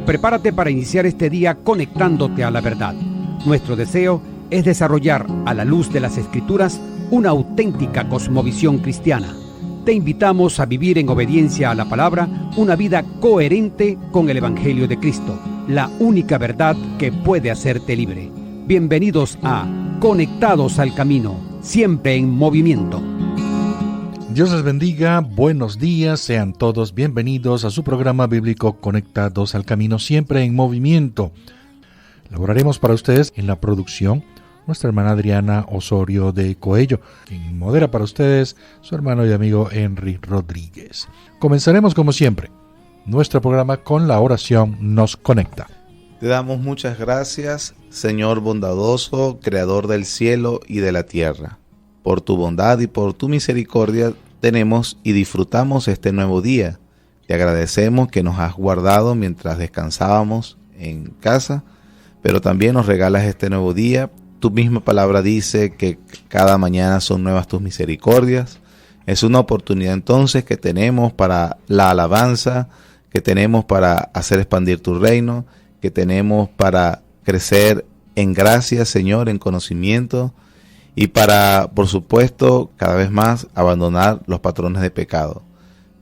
Prepárate para iniciar este día conectándote a la verdad. Nuestro deseo es desarrollar, a la luz de las Escrituras, una auténtica cosmovisión cristiana. Te invitamos a vivir en obediencia a la palabra una vida coherente con el Evangelio de Cristo, la única verdad que puede hacerte libre. Bienvenidos a Conectados al Camino, siempre en movimiento. Dios les bendiga, buenos días, sean todos bienvenidos a su programa bíblico Conectados al Camino, siempre en movimiento. Laboraremos para ustedes en la producción nuestra hermana Adriana Osorio de Coello, quien modera para ustedes su hermano y amigo Henry Rodríguez. Comenzaremos como siempre nuestro programa con la oración Nos Conecta. Te damos muchas gracias, Señor bondadoso, Creador del cielo y de la tierra. Por tu bondad y por tu misericordia tenemos y disfrutamos este nuevo día. Te agradecemos que nos has guardado mientras descansábamos en casa, pero también nos regalas este nuevo día. Tu misma palabra dice que cada mañana son nuevas tus misericordias. Es una oportunidad entonces que tenemos para la alabanza, que tenemos para hacer expandir tu reino, que tenemos para crecer en gracia, Señor, en conocimiento, y para, por supuesto, cada vez más abandonar los patrones de pecado.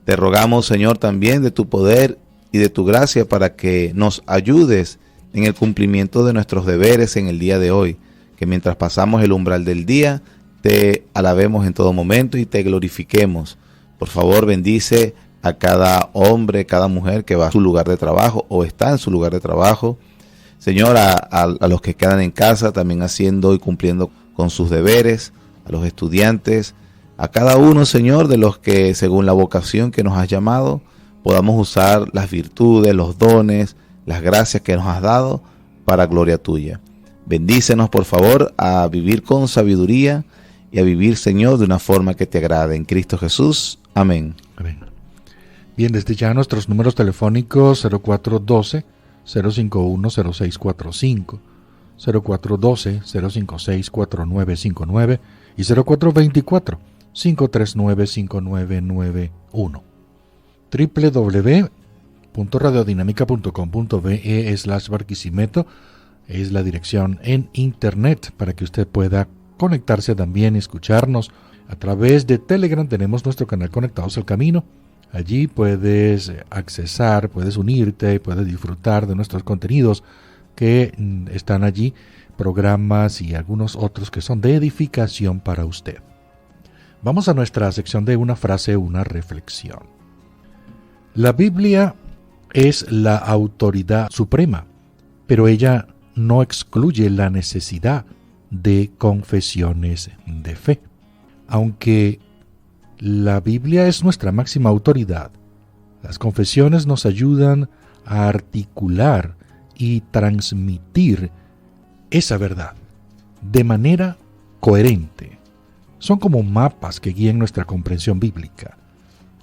Te rogamos, Señor, también de tu poder y de tu gracia para que nos ayudes en el cumplimiento de nuestros deberes en el día de hoy, que mientras pasamos el umbral del día, te alabemos en todo momento y te glorifiquemos. Por favor, bendice a cada hombre, cada mujer que va a su lugar de trabajo o está en su lugar de trabajo. Señor, a los que quedan en casa también haciendo y cumpliendo con sus deberes, a los estudiantes, a cada uno, Señor, de los que según la vocación que nos has llamado, podamos usar las virtudes, los dones, las gracias que nos has dado para gloria tuya. Bendícenos, por favor, a vivir con sabiduría y a vivir, Señor, de una forma que te agrade. En Cristo Jesús. Amén. Amén. Bien, desde ya nuestros números telefónicos 0412-051-0645, 0412-056-4959 y 0424-539-5991. www.radiodinamica.com.be/Barquisimeto es la dirección en internet para que usted pueda conectarse también y escucharnos. A través de Telegram tenemos nuestro canal Conectados al Camino. Allí puedes accesar, puedes unirte, puedes disfrutar de nuestros contenidos que están allí, programas y algunos otros que son de edificación para usted. Vamos a nuestra sección de una frase, una reflexión. La Biblia es la autoridad suprema, pero ella no excluye la necesidad de confesiones de fe. Aunque la Biblia es nuestra máxima autoridad, las confesiones nos ayudan a articular y transmitir esa verdad de manera coherente. Son como mapas que guían nuestra comprensión bíblica.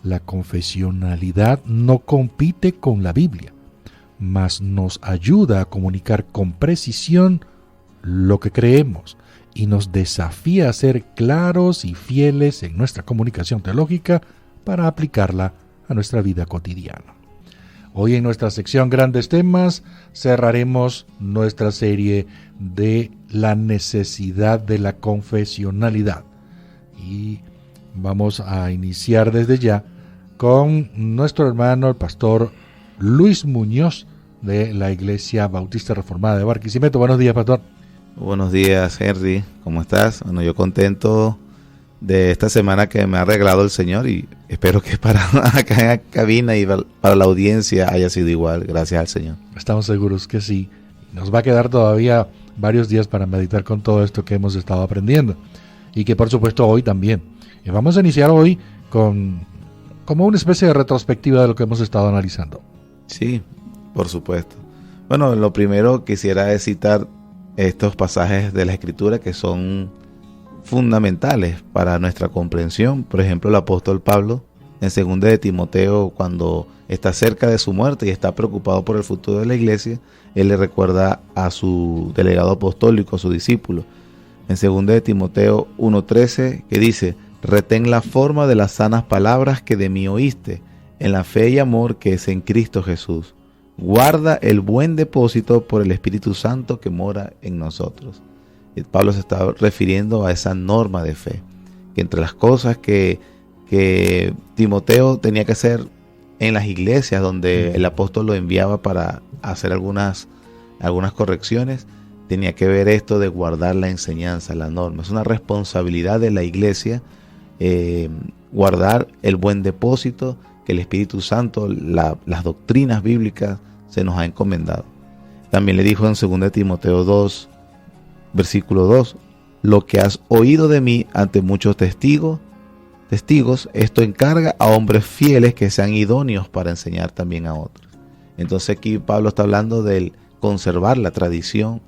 La confesionalidad no compite con la Biblia, mas nos ayuda a comunicar con precisión lo que creemos y nos desafía a ser claros y fieles en nuestra comunicación teológica para aplicarla a nuestra vida cotidiana. Hoy en nuestra sección Grandes Temas cerraremos nuestra serie de la necesidad de la confesionalidad. Y vamos a iniciar desde ya con nuestro hermano, el pastor Luis Muñoz, de la Iglesia Bautista Reformada de Barquisimeto. Buenos días, pastor. Buenos días, Henry. ¿Cómo estás? Bueno, yo contento de esta semana que me ha regalado el Señor y espero que para acá en la cabina y para la audiencia haya sido igual. Gracias al Señor. Estamos seguros que sí. Nos va a quedar todavía varios días para meditar con todo esto que hemos estado aprendiendo y que por supuesto hoy también. Y vamos a iniciar hoy como una especie de retrospectiva de lo que hemos estado analizando. Sí, por supuesto. Bueno, lo primero quisiera es citar estos pasajes de la Escritura que son fundamentales para nuestra comprensión. Por ejemplo, el apóstol Pablo en 2 de Timoteo, cuando está cerca de su muerte y está preocupado por el futuro de la iglesia, él le recuerda a su delegado apostólico, a su discípulo, en 2 de Timoteo 1:13, que dice: retén la forma de las sanas palabras que de mí oíste, en la fe y amor que es en Cristo Jesús. guarda el buen depósito por el Espíritu Santo que mora en nosotros. Pablo se está refiriendo a esa norma de fe, que entre las cosas que Timoteo tenía que hacer en las iglesias donde el apóstol lo enviaba para hacer algunas correcciones, tenía que ver esto de guardar la enseñanza, la norma. Es una responsabilidad de la iglesia guardar el buen depósito que el Espíritu Santo, las doctrinas bíblicas se nos ha encomendado. También le dijo en 2 Timoteo 2, versículo 2, lo que has oído de mí ante muchos testigos, esto encarga a hombres fieles que sean idóneos para enseñar también a otros. Entonces aquí Pablo está hablando del conservar la tradición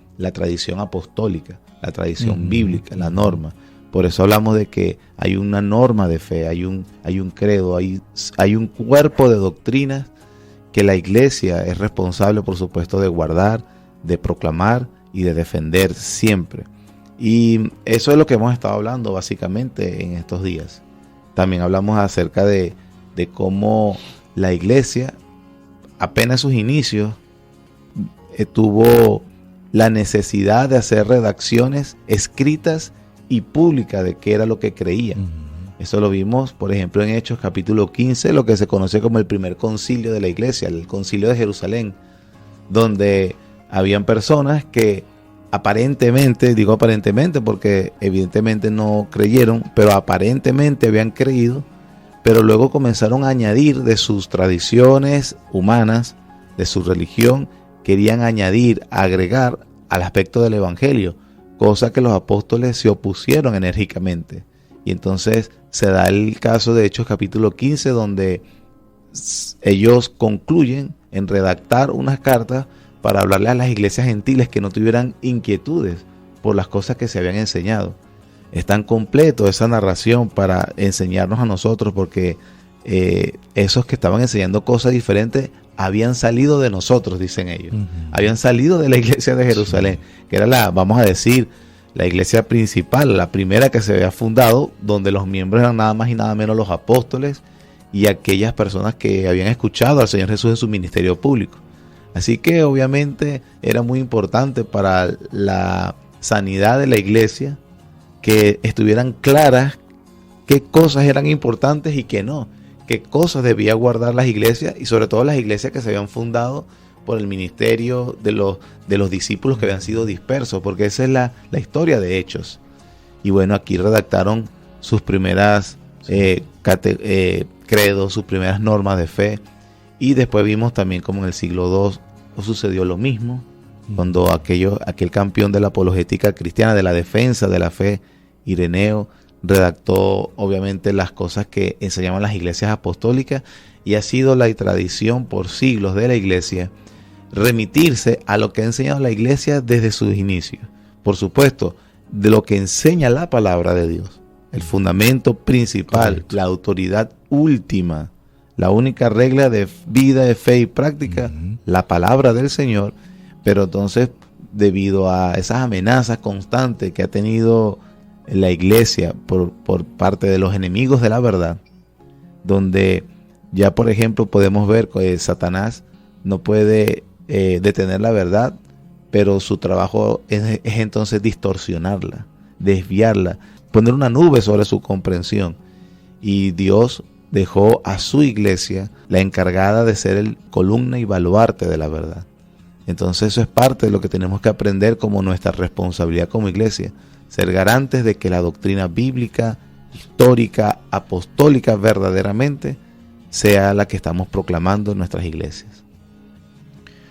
apostólica, la tradición bíblica, la norma. Por eso hablamos de que hay una norma de fe, hay un credo, hay un cuerpo de doctrinas que la iglesia es responsable, por supuesto, de guardar, de proclamar y de defender siempre. Y eso es lo que hemos estado hablando básicamente en estos días. También hablamos acerca de cómo la iglesia, apenas sus inicios, tuvo la necesidad de hacer redacciones escritas y públicas de qué era lo que creía. Eso lo vimos, por ejemplo, en Hechos capítulo 15, lo que se conoce como el primer concilio de la iglesia, el concilio de Jerusalén, donde habían personas que aparentemente, digo aparentemente porque evidentemente no creyeron, pero aparentemente habían creído, pero luego comenzaron a añadir de sus tradiciones humanas, de su religión, querían añadir, agregar al aspecto del evangelio, cosa que los apóstoles se opusieron enérgicamente. Y entonces se da el caso de Hechos capítulo 15, donde ellos concluyen en redactar unas cartas para hablarle a las iglesias gentiles que no tuvieran inquietudes por las cosas que se habían enseñado. Es tan completo esa narración para enseñarnos a nosotros, porque esos que estaban enseñando cosas diferentes habían salido de nosotros, dicen ellos. Habían salido de la iglesia de Jerusalén, que era vamos a decir, la iglesia principal, la primera que se había fundado, donde los miembros eran nada más y nada menos los apóstoles y aquellas personas que habían escuchado al Señor Jesús en su ministerio público. Así que obviamente era muy importante para la sanidad de la iglesia que estuvieran claras qué cosas eran importantes y qué no, qué cosas debía guardar las iglesias, y sobre todo las iglesias que se habían fundado por el ministerio de los discípulos que habían sido dispersos, porque esa es la historia de Hechos. Y bueno, aquí redactaron sus primeras credos, sus primeras normas de fe, y después vimos también como en el siglo II sucedió lo mismo, cuando aquel campeón de la apologética cristiana, de la defensa de la fe, Ireneo, redactó obviamente las cosas que enseñaban las iglesias apostólicas, y ha sido la tradición por siglos de la iglesia remitirse a lo que ha enseñado la iglesia desde sus inicios. Por supuesto, de lo que enseña la palabra de Dios, el fundamento principal, correcto, la autoridad última, la única regla de vida, de fe y práctica, la palabra del Señor. Pero entonces, debido a esas amenazas constantes que ha tenido la iglesia por parte de los enemigos de la verdad, donde ya por ejemplo podemos ver que Satanás no puede detener la verdad, pero su trabajo es entonces distorsionarla, desviarla, poner una nube sobre su comprensión. Y Dios dejó a su iglesia la encargada de ser el columna y baluarte de la verdad. Entonces eso es parte de lo que tenemos que aprender como nuestra responsabilidad como iglesia, ser garantes de que la doctrina bíblica, histórica, apostólica verdaderamente sea la que estamos proclamando en nuestras iglesias.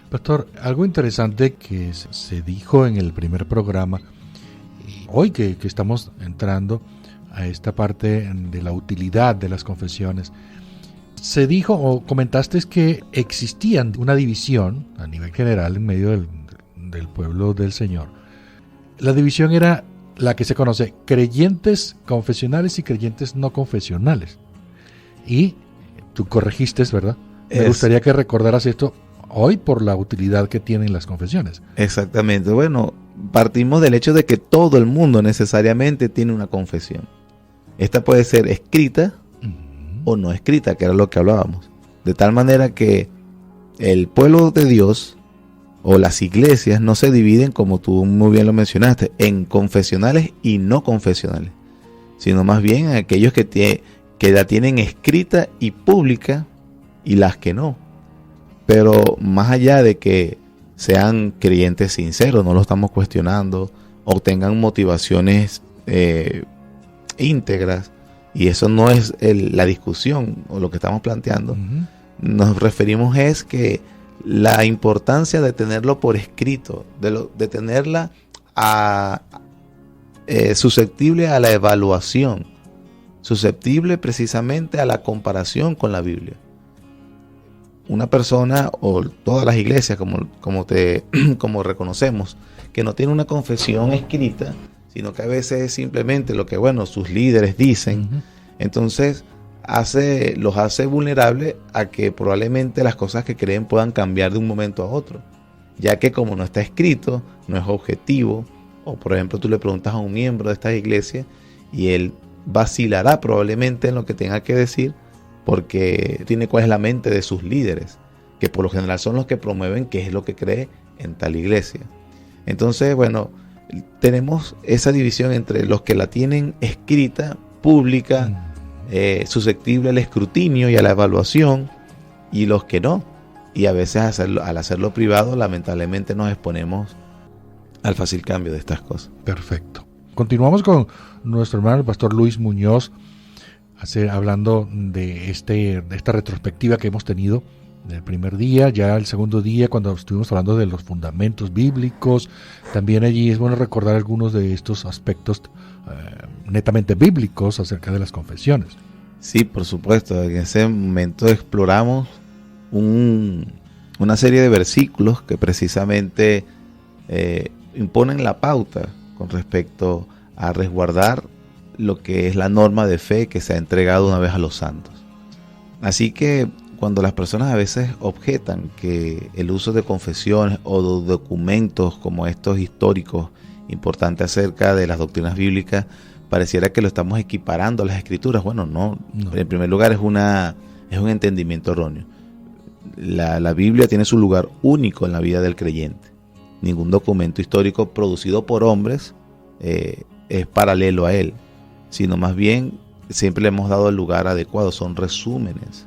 Pastor, algo interesante que se dijo en el primer programa, hoy que estamos entrando a esta parte de la utilidad de las confesiones, se dijo o comentaste que existían una división a nivel general en medio del pueblo del Señor. La división era la que se conoce creyentes confesionales y creyentes no confesionales. Y tú corregiste, ¿verdad? Me gustaría que recordaras esto hoy por la utilidad que tienen las confesiones. Exactamente. Bueno, partimos del hecho de que todo el mundo necesariamente tiene una confesión. Esta puede ser escrita o no escrita, que era lo que hablábamos. De tal manera que el pueblo de Dios o las iglesias no se dividen, como tú muy bien lo mencionaste, en confesionales y no confesionales, sino más bien en aquellos que la tienen escrita y pública y las que no. Pero más allá de que sean creyentes sinceros, no lo estamos cuestionando, o tengan motivaciones íntegras, y eso no es la discusión o lo que estamos planteando. Uh-huh. Nos referimos es que la importancia de tenerlo por escrito, de tenerla susceptible a la evaluación, susceptible precisamente a la comparación con la Biblia. Una persona o todas las iglesias, como reconocemos, que no tiene una confesión escrita, sino que a veces es simplemente lo que, sus líderes dicen, uh-huh. Entonces los hace vulnerables a que probablemente las cosas que creen puedan cambiar de un momento a otro, ya que como no está escrito, no es objetivo, o por ejemplo tú le preguntas a un miembro de esta iglesia y él vacilará probablemente en lo que tenga que decir, porque tiene cuál es la mente de sus líderes, que por lo general son los que promueven qué es lo que cree en tal iglesia. Entonces, tenemos esa división entre los que la tienen escrita, pública, susceptible al escrutinio y a la evaluación, y los que no. Y a veces al hacerlo privado, lamentablemente nos exponemos al fácil cambio de estas cosas. Perfecto. Continuamos con nuestro hermano el pastor Luis Muñoz, hablando de esta retrospectiva que hemos tenido del primer día, ya el segundo día cuando estuvimos hablando de los fundamentos bíblicos. También allí es bueno recordar algunos de estos aspectos netamente bíblicos acerca de las confesiones. Sí, por supuesto. En ese momento exploramos una serie de versículos que precisamente imponen la pauta con respecto a resguardar lo que es la norma de fe que se ha entregado una vez a los santos. Así que cuando las personas a veces objetan que el uso de confesiones o de documentos como estos históricos importantes acerca de las doctrinas bíblicas, pareciera que lo estamos equiparando a las escrituras. No. En primer lugar es un entendimiento erróneo. La Biblia tiene su lugar único en la vida del creyente. Ningún documento histórico producido por hombres es paralelo a él, sino más bien siempre le hemos dado el lugar adecuado. Son resúmenes,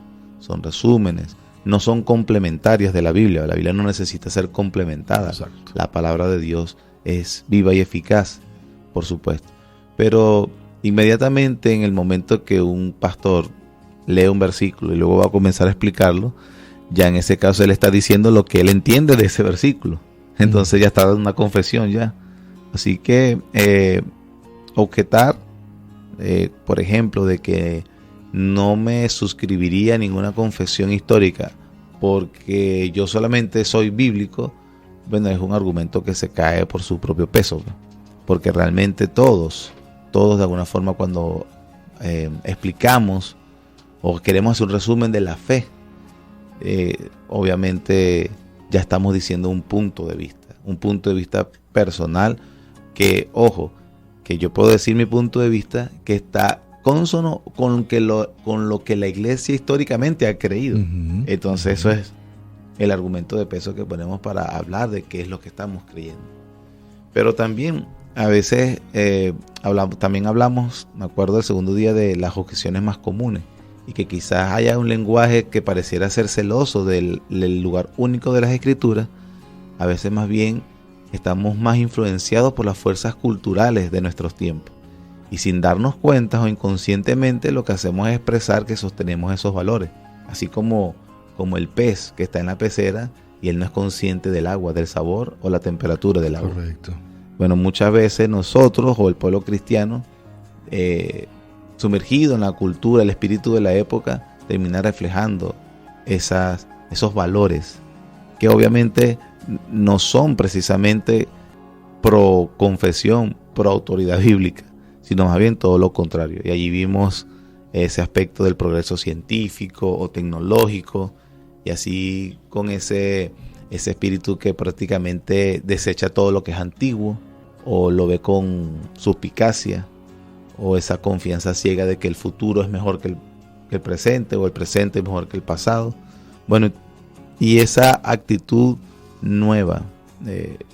no son complementarias de la Biblia. La Biblia no necesita ser complementada. Exacto. La palabra de Dios es viva y eficaz, por supuesto. Pero inmediatamente en el momento que un pastor lee un versículo y luego va a comenzar a explicarlo, ya en ese caso él está diciendo lo que él entiende de ese versículo. Entonces ya está dando una confesión ya. Así que objetar, por ejemplo, de que no me suscribiría a ninguna confesión histórica porque yo solamente soy bíblico, es un argumento que se cae por su propio peso, porque realmente todos de alguna forma cuando explicamos o queremos hacer un resumen de la fe, obviamente ya estamos diciendo un punto de vista personal que, ojo, que yo puedo decir mi punto de vista que está cónsono con lo que la iglesia históricamente ha creído. Uh-huh. Entonces eso es el argumento de peso que ponemos para hablar de qué es lo que estamos creyendo. Pero también a veces hablamos, me acuerdo del segundo día, de las objeciones más comunes, y que quizás haya un lenguaje que pareciera ser celoso del lugar único de las escrituras. A veces más bien estamos más influenciados por las fuerzas culturales de nuestros tiempos, y sin darnos cuenta o inconscientemente lo que hacemos es expresar que sostenemos esos valores, así como el pez que está en la pecera y él no es consciente del agua, del sabor o la temperatura del agua. Correcto. Muchas veces nosotros o el pueblo cristiano, sumergido en la cultura, el espíritu de la época, termina reflejando esos valores que obviamente no son precisamente pro confesión, pro autoridad bíblica, sino más bien todo lo contrario. Y allí vimos ese aspecto del progreso científico o tecnológico, y así con ese espíritu que prácticamente desecha todo lo que es antiguo o lo ve con suspicacia, o esa confianza ciega de que el futuro es mejor que el presente, o el presente es mejor que el pasado. Y esa actitud nueva,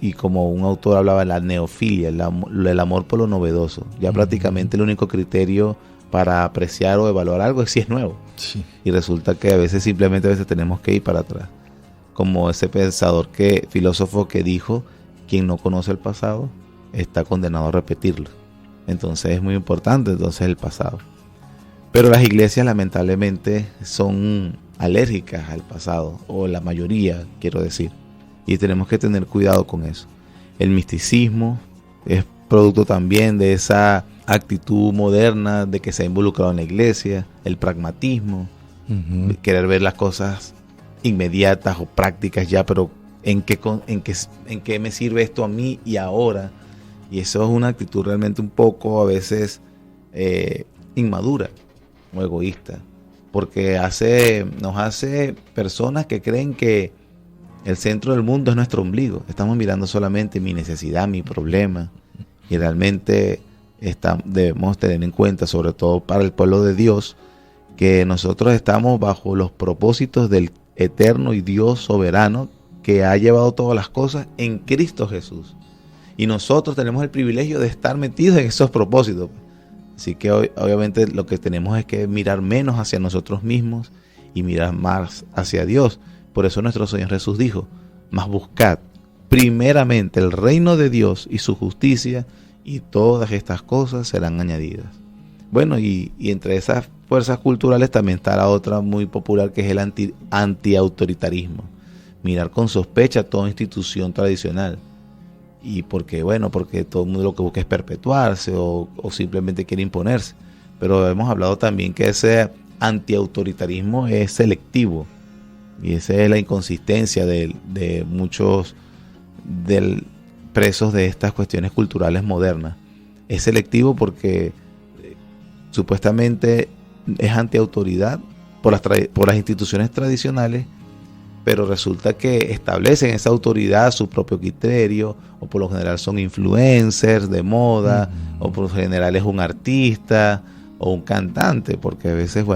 y como un autor hablaba, la neofilia, el amor por lo novedoso. Ya prácticamente el único criterio para apreciar o evaluar algo es si es nuevo. Sí. Y resulta que a veces tenemos que ir para atrás. Como ese filósofo que dijo, quien no conoce el pasado está condenado a repetirlo. Entonces es muy importante el pasado. Pero las iglesias lamentablemente son alérgicas al pasado, o la mayoría, quiero decir. Y tenemos que tener cuidado con eso. El misticismo es producto también de esa actitud moderna de que se ha involucrado en la iglesia, el pragmatismo, querer ver las cosas inmediatas o prácticas ya, pero ¿en qué me sirve esto a mí y ahora? Y eso es una actitud realmente un poco a veces inmadura o egoísta, porque nos hace personas que creen que el centro del mundo es nuestro ombligo. Estamos mirando solamente mi necesidad, mi problema, y realmente debemos tener en cuenta, sobre todo para el pueblo de Dios, que nosotros estamos bajo los propósitos del eterno y Dios soberano que ha llevado todas las cosas en Cristo Jesús. Y nosotros tenemos el privilegio de estar metidos en esos propósitos. Así que obviamente lo que tenemos es que mirar menos hacia nosotros mismos y mirar más hacia Dios. Por eso nuestro Señor Jesús dijo: mas buscad primeramente el reino de Dios y su justicia, y todas estas cosas serán añadidas. Bueno, y entre esas fuerzas culturales también está la otra muy popular, que es el antiautoritarismo. Mirar con sospecha toda institución tradicional. Y porque todo el mundo lo que busca es perpetuarse o simplemente quiere imponerse. Pero hemos hablado también que ese antiautoritarismo es selectivo. Y esa es la inconsistencia de muchos presos de estas cuestiones culturales modernas. Es selectivo porque supuestamente es antiautoridad por las instituciones tradicionales, pero resulta que establecen esa autoridad a su propio criterio, o por lo general son influencers de moda, o por lo general es un artista o un cantante, porque a veces,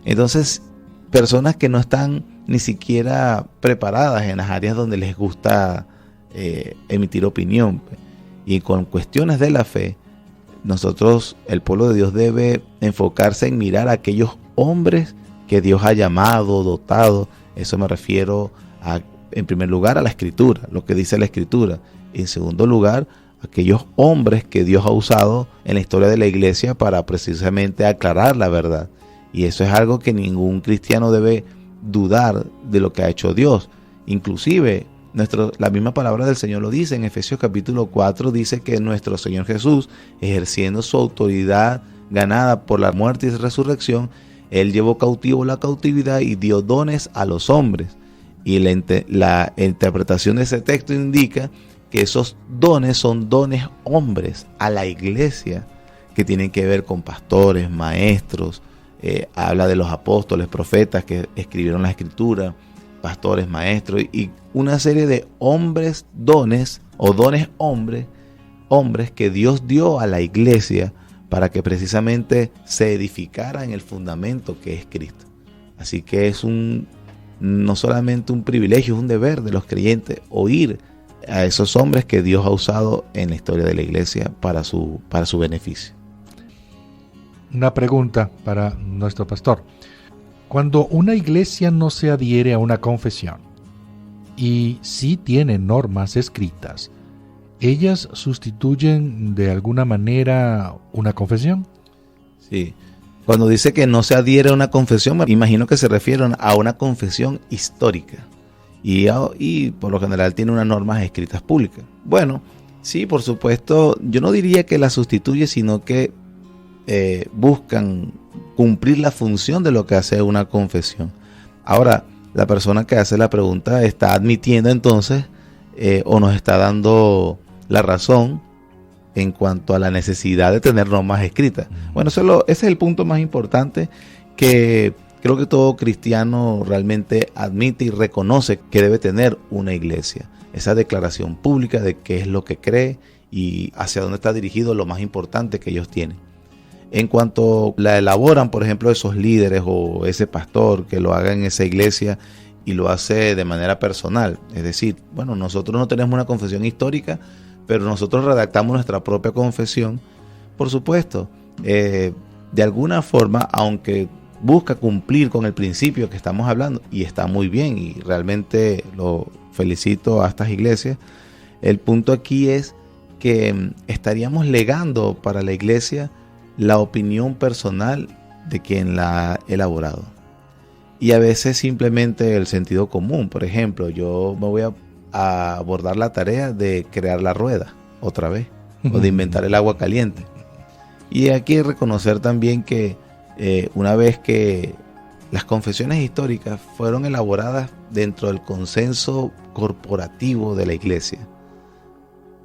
entonces personas que no están ni siquiera preparadas en las áreas donde les gusta emitir opinión. Y con cuestiones de la fe, nosotros, el pueblo de Dios, debe enfocarse en mirar a aquellos hombres que Dios ha llamado, dotado. Eso me refiero en primer lugar a la Escritura, lo que dice la Escritura. En segundo lugar, aquellos hombres que Dios ha usado en la historia de la iglesia para precisamente aclarar la verdad. Y eso es algo que ningún cristiano debe dudar de lo que ha hecho Dios. Inclusive, la misma palabra del Señor lo dice en Efesios capítulo 4, dice que nuestro Señor Jesús, ejerciendo su autoridad ganada por la muerte y resurrección, Él llevó cautivo la cautividad y dio dones a los hombres. Y la interpretación de ese texto indica que esos dones son dones hombres a la iglesia, que tienen que ver con pastores, maestros, habla de los apóstoles, profetas que escribieron la Escritura, pastores, maestros, y una serie de hombres, dones hombres que Dios dio a la iglesia para que precisamente se edificara en el fundamento que es Cristo. Así que es no solamente un privilegio, es un deber de los creyentes oír a esos hombres que Dios ha usado en la historia de la iglesia para su beneficio. Una pregunta para nuestro pastor. Cuando una iglesia no se adhiere a una confesión y sí tiene normas escritas, ¿ellas sustituyen de alguna manera una confesión? Sí. Cuando dice que no se adhiere a una confesión, me imagino que se refieren a una confesión histórica. Y por lo general tiene unas normas escritas públicas. Bueno, sí, por supuesto, yo no diría que la sustituye, sino que buscan cumplir la función de lo que hace una confesión. Ahora, la persona que hace la pregunta está admitiendo entonces o nos está dando la razón en cuanto a la necesidad de tener normas escritas. Bueno, ese es el punto más importante que creo que todo cristiano realmente admite y reconoce que debe tener una iglesia. Esa declaración pública de qué es lo que cree y hacia dónde está dirigido lo más importante que ellos tienen. En cuanto la elaboran, por ejemplo, esos líderes o ese pastor que lo haga en esa iglesia y lo hace de manera personal. Es decir, bueno, nosotros no tenemos una confesión histórica, pero nosotros redactamos nuestra propia confesión. Por supuesto, de alguna forma, aunque busca cumplir con el principio que estamos hablando, y está muy bien, y realmente lo felicito a estas iglesias, el punto aquí es que estaríamos legando para la iglesia la opinión personal de quien la ha elaborado. Y a veces simplemente el sentido común. Por ejemplo, yo me voy a abordar la tarea de crear la rueda otra vez, o de inventar el agua caliente. Y aquí hay que reconocer también que una vez que las confesiones históricas fueron elaboradas dentro del consenso corporativo de la iglesia,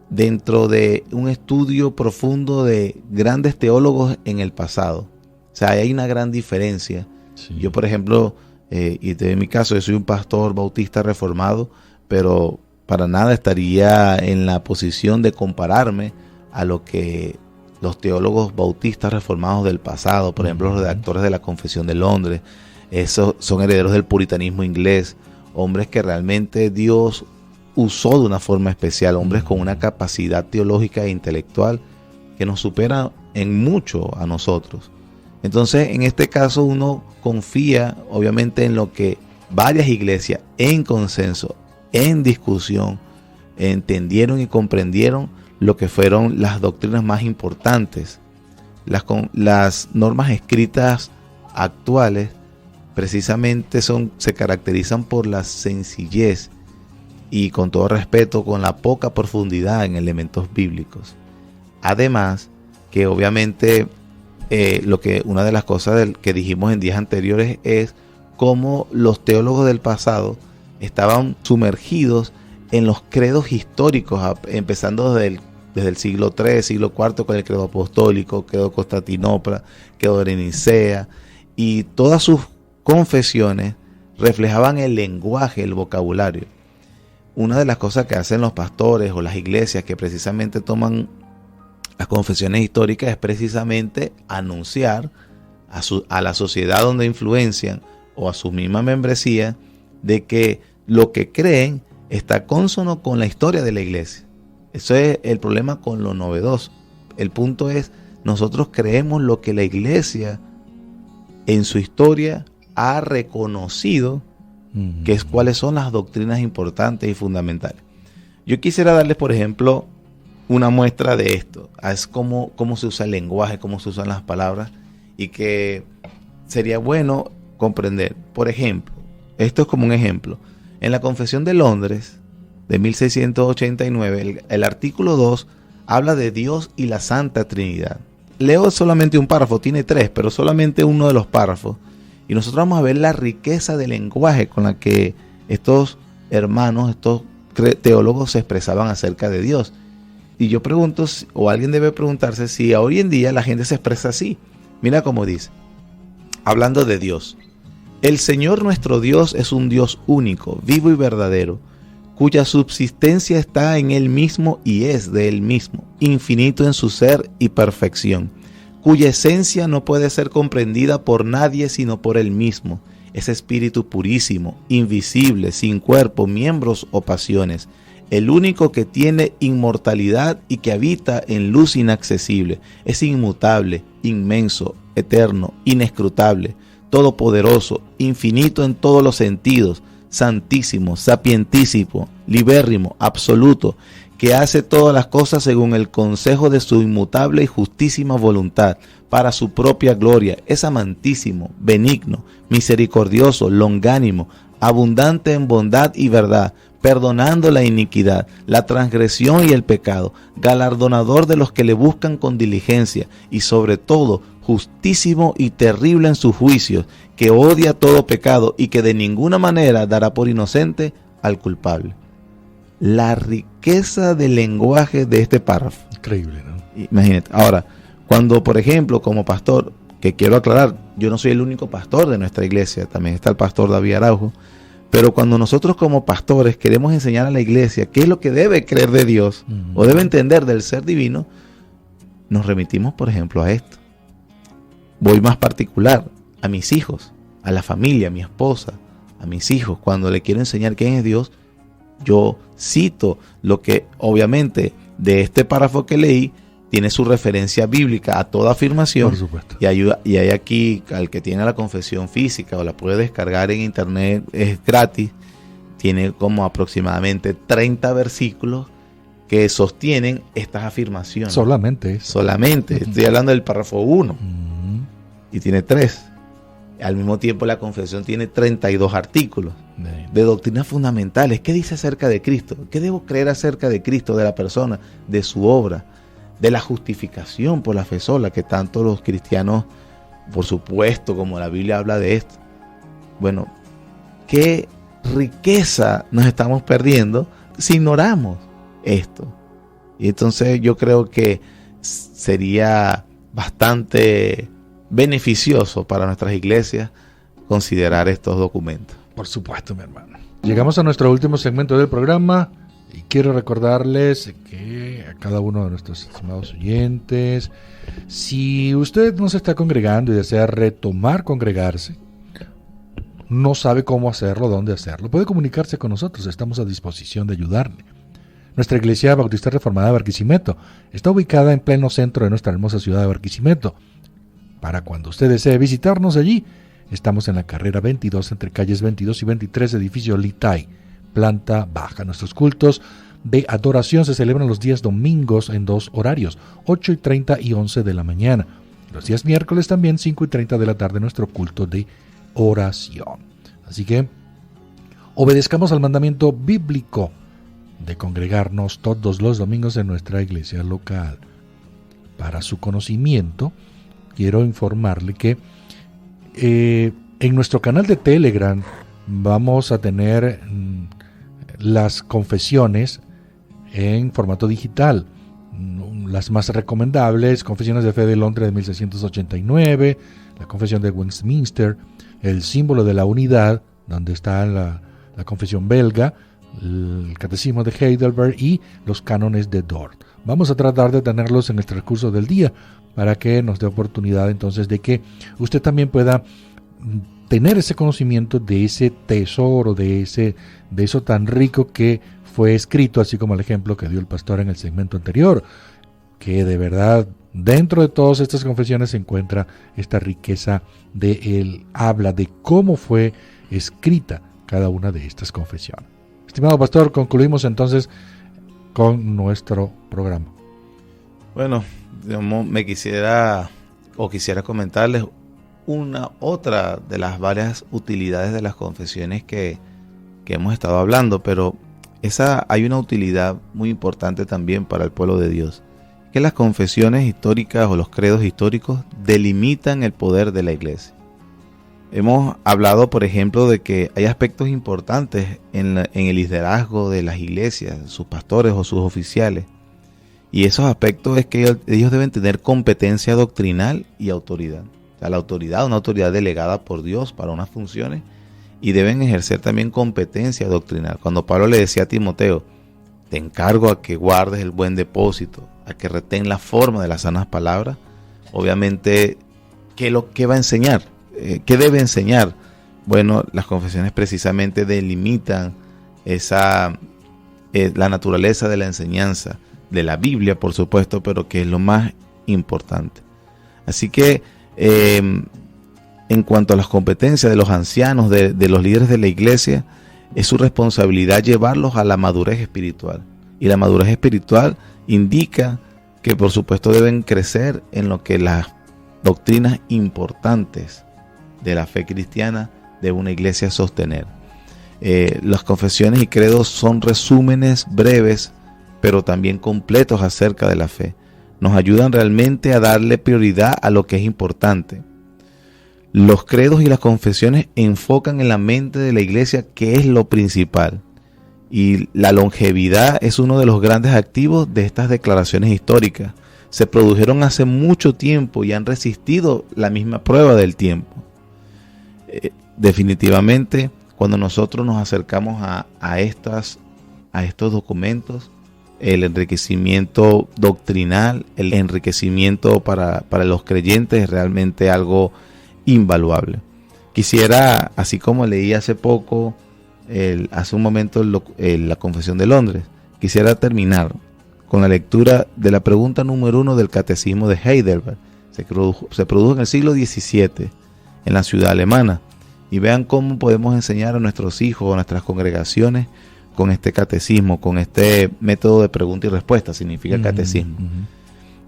dentro de un estudio profundo de grandes teólogos en el pasado. O sea, hay una gran diferencia. Sí. Yo, por ejemplo, y en mi caso, yo soy un pastor bautista reformado, pero para nada estaría en la posición de compararme a lo que los teólogos bautistas reformados del pasado, por ejemplo, los redactores de la Confesión de Londres, esos son herederos del puritanismo inglés, hombres que realmente Dios usó de una forma especial, hombres con una capacidad teológica e intelectual que nos supera en mucho a nosotros. Entonces, en este caso uno confía obviamente en lo que varias iglesias en consenso, en discusión, entendieron y comprendieron lo que fueron las doctrinas más importantes. Las normas escritas actuales precisamente se caracterizan por la sencillez y, con todo respeto, con la poca profundidad en elementos bíblicos. Además, que obviamente una de las cosas que dijimos en días anteriores es cómo los teólogos del pasado estaban sumergidos en los credos históricos, empezando desde el siglo III, siglo IV, con el credo apostólico, credo de Constantinopla, credo de Nicea, y todas sus confesiones reflejaban el lenguaje, el vocabulario. Una de las cosas que hacen los pastores o las iglesias que precisamente toman las confesiones históricas es precisamente anunciar a la sociedad donde influencian o a su misma membresía de que lo que creen está cónsono con la historia de la iglesia. Eso es el problema con lo novedoso. El punto es, nosotros creemos lo que la iglesia en su historia ha reconocido, que es cuáles son las doctrinas importantes y fundamentales. Yo quisiera darles, por ejemplo, una muestra de esto. Es cómo se usa el lenguaje, cómo se usan las palabras, y que sería bueno comprender. Por ejemplo, esto es como un ejemplo. En la Confesión de Londres de 1689, el artículo 2 habla de Dios y la Santa Trinidad. Leo solamente un párrafo, tiene 3, pero solamente uno de los párrafos. Y nosotros vamos a ver la riqueza del lenguaje con la que estos hermanos, estos teólogos se expresaban acerca de Dios. Y yo pregunto, o alguien debe preguntarse, si hoy en día la gente se expresa así. Mira cómo dice, hablando de Dios: el Señor nuestro Dios es un Dios único, vivo y verdadero, cuya subsistencia está en Él mismo y es de Él mismo, infinito en su ser y perfección, cuya esencia no puede ser comprendida por nadie sino por Él mismo. Es espíritu purísimo, invisible, sin cuerpo, miembros o pasiones, el único que tiene inmortalidad y que habita en luz inaccesible. Es inmutable, inmenso, eterno, inescrutable, todopoderoso, infinito en todos los sentidos, santísimo, sapientísimo, libérrimo, absoluto, que hace todas las cosas según el consejo de su inmutable y justísima voluntad, para su propia gloria. Es amantísimo, benigno, misericordioso, longánimo, abundante en bondad y verdad, perdonando la iniquidad, la transgresión y el pecado, galardonador de los que le buscan con diligencia, y sobre todo justísimo y terrible en sus juicios, que odia todo pecado y que de ninguna manera dará por inocente al culpable. La riqueza del lenguaje de este párrafo. Increíble, ¿no? Imagínate. Ahora, cuando, por ejemplo, como pastor, que quiero aclarar, yo no soy el único pastor de nuestra iglesia, también está el pastor David Araujo, pero cuando nosotros como pastores queremos enseñar a la iglesia qué es lo que debe creer de Dios o debe entender del ser divino, nos remitimos, por ejemplo, a esto. Voy más particular, a mis hijos, a la familia, a mi esposa, a mis hijos. Cuando le quiero enseñar quién es Dios, yo cito lo que obviamente de este párrafo que leí tiene su referencia bíblica a toda afirmación. Por supuesto. Y hay aquí, al que tiene la confesión física o la puede descargar en internet, es gratis, tiene como aproximadamente 30 versículos que sostienen estas afirmaciones. Solamente. Estoy hablando del párrafo 1 y tiene 3. Al mismo tiempo la confesión tiene 32 artículos de doctrinas fundamentales. ¿Qué dice acerca de Cristo? ¿Qué debo creer acerca de Cristo, de la persona, de su obra, de la justificación por la fe sola, que tanto los cristianos, por supuesto, como la Biblia habla de esto? Bueno, ¿qué riqueza nos estamos perdiendo si ignoramos esto? Y entonces yo creo que sería bastante beneficioso para nuestras iglesias considerar estos documentos. Por supuesto, mi hermano. Llegamos a nuestro último segmento del programa y quiero recordarles que a cada uno de nuestros estimados oyentes, si usted no se está congregando y desea retomar congregarse, no sabe cómo hacerlo, dónde hacerlo, puede comunicarse con nosotros, estamos a disposición de ayudarle. Nuestra Iglesia Bautista Reformada de Barquisimeto está ubicada en pleno centro de nuestra hermosa ciudad de Barquisimeto. Para cuando usted desee visitarnos allí, estamos en la carrera 22 entre calles 22 y 23, edificio Litay, planta baja. Nuestros cultos de adoración se celebran los días domingos en 2 horarios, 8:30 y 11 de la mañana. Los días miércoles también 5:30 de la tarde nuestro culto de oración. Así que obedezcamos al mandamiento bíblico de congregarnos todos los domingos en nuestra iglesia local. Para su conocimiento, quiero informarle que en nuestro canal de Telegram vamos a tener las confesiones en formato digital. Las más recomendables: Confesiones de Fe de Londres de 1689, la Confesión de Westminster, el símbolo de la unidad, donde está la confesión belga, el Catecismo de Heidelberg y los cánones de Dort. Vamos a tratar de tenerlos en el transcurso del día para que nos dé oportunidad entonces de que usted también pueda tener ese conocimiento de ese tesoro, de eso tan rico que fue escrito, así como el ejemplo que dio el pastor en el segmento anterior, que de verdad dentro de todas estas confesiones se encuentra esta riqueza de él, habla de cómo fue escrita cada una de estas confesiones. Estimado pastor, concluimos entonces con nuestro programa. Bueno, quisiera comentarles otra de las varias utilidades de las confesiones que hemos estado hablando, pero hay una utilidad muy importante también para el pueblo de Dios, que las confesiones históricas o los credos históricos delimitan el poder de la iglesia. Hemos hablado, por ejemplo, de que hay aspectos importantes en el liderazgo de las iglesias, sus pastores o sus oficiales. Y esos aspectos es que ellos deben tener competencia doctrinal y autoridad. O sea, la autoridad, una autoridad delegada por Dios para unas funciones, y deben ejercer también competencia doctrinal. Cuando Pablo le decía a Timoteo, te encargo a que guardes el buen depósito, a que retén la forma de las sanas palabras, obviamente, ¿qué va a enseñar? ¿Qué debe enseñar? Bueno, las confesiones precisamente delimitan la naturaleza de la enseñanza, de la Biblia, por supuesto, pero que es lo más importante. Así que, en cuanto a las competencias de los ancianos, de los líderes de la iglesia, es su responsabilidad llevarlos a la madurez espiritual. Y la madurez espiritual indica que, por supuesto, deben crecer en lo que las doctrinas importantes de la fe cristiana de una iglesia sostener. Las confesiones y credos son resúmenes breves, pero también completos acerca de la fe. Nos ayudan realmente a darle prioridad a lo que es importante. Los credos y las confesiones enfocan en la mente de la iglesia qué es lo principal. Y la longevidad es uno de los grandes activos de estas declaraciones históricas. Se produjeron hace mucho tiempo y han resistido la misma prueba del tiempo. Definitivamente, cuando nosotros nos acercamos a estos documentos, el enriquecimiento doctrinal, el enriquecimiento para los creyentes es realmente algo invaluable. Quisiera, así como leí hace poco, hace un momento, la Confesión de Londres, quisiera terminar con la lectura de la pregunta número 1 del Catecismo de Heidelberg. Se produjo en el siglo XVII en la ciudad alemana. Y vean cómo podemos enseñar a nuestros hijos, a nuestras congregaciones, con este catecismo, con este método de pregunta y respuesta, significa catecismo.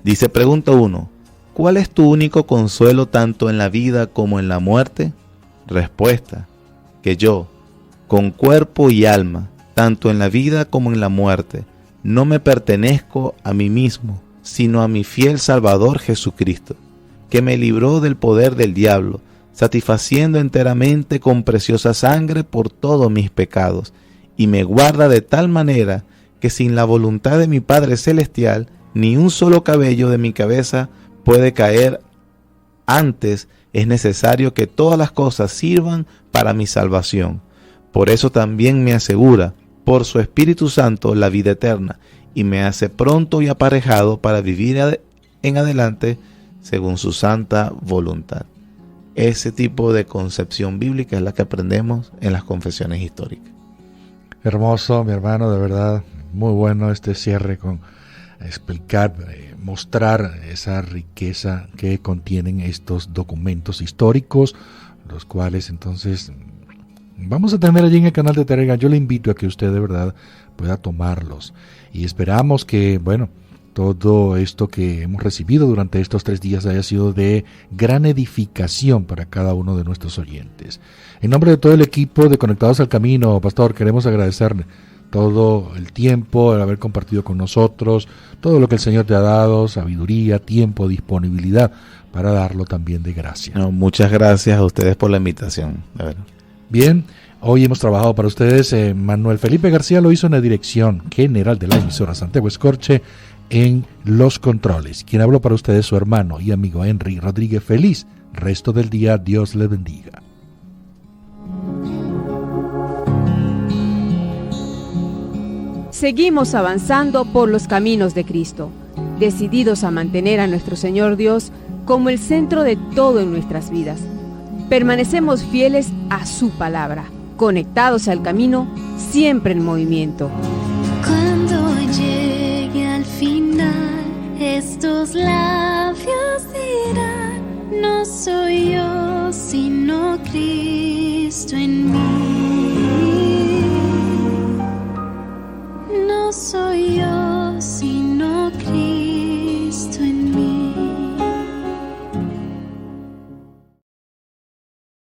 Dice, pregunta 1, ¿cuál es tu único consuelo tanto en la vida como en la muerte? Respuesta, que yo, con cuerpo y alma, tanto en la vida como en la muerte, no me pertenezco a mí mismo, sino a mi fiel Salvador Jesucristo, que me libró del poder del diablo, satisfaciendo enteramente con preciosa sangre por todos mis pecados, y me guarda de tal manera que sin la voluntad de mi Padre Celestial, ni un solo cabello de mi cabeza puede caer. Antes es necesario que todas las cosas sirvan para mi salvación. Por eso también me asegura, por su Espíritu Santo, la vida eterna, y me hace pronto y aparejado para vivir en adelante según su santa voluntad. Ese tipo de concepción bíblica es la que aprendemos en las confesiones históricas. Hermoso, mi hermano, de verdad, muy bueno este cierre con explicar, mostrar esa riqueza que contienen estos documentos históricos, los cuales entonces vamos a tener allí en el canal de Telegram. Yo le invito a que usted de verdad pueda tomarlos y esperamos que, bueno, todo esto que hemos recibido durante estos 3 días haya sido de gran edificación para cada uno de nuestros oyentes. En nombre de todo el equipo de Conectados al Camino, Pastor, queremos agradecerle todo el tiempo, el haber compartido con nosotros, todo lo que el Señor te ha dado, sabiduría, tiempo, disponibilidad, para darlo también de gracia. No, muchas gracias a ustedes por la invitación, de verdad. Bien, hoy hemos trabajado para ustedes. Manuel Felipe García lo hizo en la dirección general de la emisora Santiago Escorche, en los controles. Quien habló para ustedes, su hermano y amigo Henry Rodríguez. Feliz resto del día. Dios les bendiga. Seguimos avanzando por los caminos de Cristo, decididos a mantener a nuestro Señor Dios como el centro de todo en nuestras vidas. Permanecemos fieles a su palabra, conectados al camino, siempre en movimiento. Cuando llegue al final, estos labios dirán, no soy yo, sino Cristo en mí.